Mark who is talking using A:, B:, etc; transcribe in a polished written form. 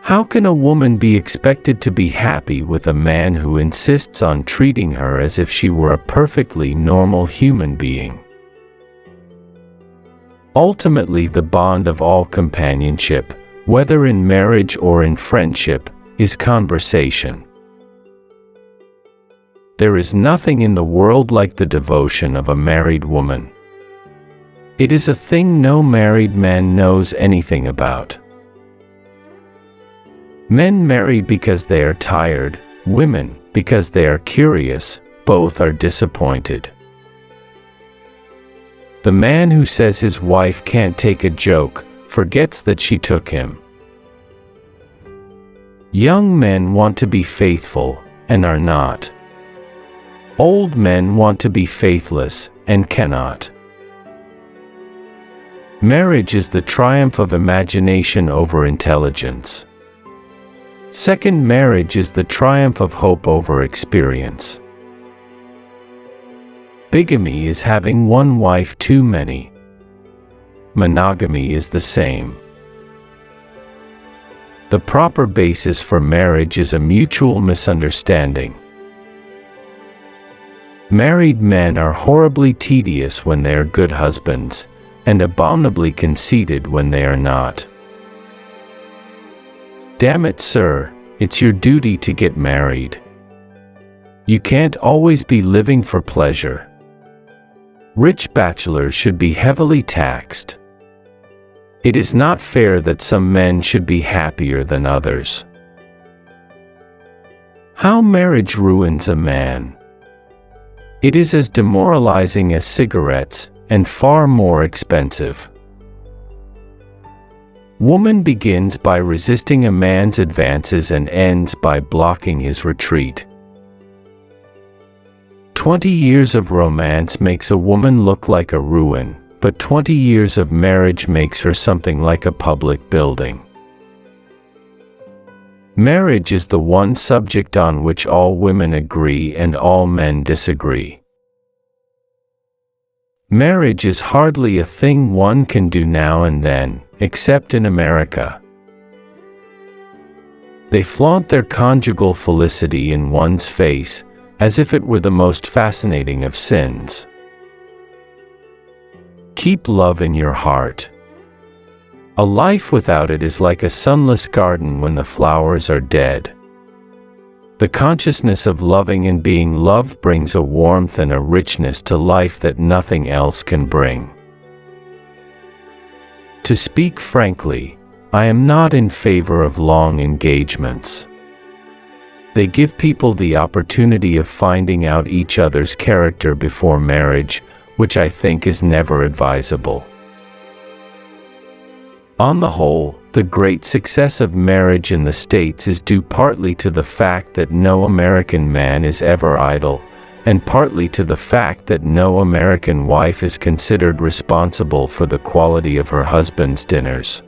A: How can a woman be expected to be happy with a man who insists on treating her as if she were a perfectly normal human being? Ultimately, the bond of all companionship, whether in marriage or in friendship, is conversation. There is nothing in the world like the devotion of a married woman. It is a thing no married man knows anything about. Men marry because they are tired, women because they are curious, both are disappointed. The man who says his wife can't take a joke forgets that she took him. Young men want to be faithful, and are not. Old men want to be faithless, and cannot. Marriage is the triumph of imagination over intelligence. Second marriage is the triumph of hope over experience. Bigamy is having one wife too many. Monogamy is the same. The proper basis for marriage is a mutual misunderstanding. Married men are horribly tedious when they are good husbands, and abominably conceited when they are not. Dammit Sir, it's your duty to get married. You can't always be living for pleasure. Rich bachelors should be heavily taxed. It is not fair that some men should be happier than others. How marriage ruins a man. It is as demoralizing as cigarettes, and far more expensive. Woman begins by resisting a man's advances and ends by blocking his retreat. 20 years of romance makes a woman look like a ruin, but 20 years of marriage makes her something like a public building. Marriage is the one subject on which all women agree and all men disagree. Marriage is hardly a thing one can do now and then, except in America. They flaunt their conjugal felicity in one's face, as if it were the most fascinating of sins. Keep love in your heart. A life without it is like a sunless garden when the flowers are dead. The consciousness of loving and being loved brings a warmth and a richness to life that nothing else can bring. To speak frankly, I am not in favor of long engagements. They give people the opportunity of finding out each other's character before marriage, which I think is never advisable. On the whole, the great success of marriage in the States is due partly to the fact that no American man is ever idle, and partly to the fact that no American wife is considered responsible for the quality of her husband's dinners.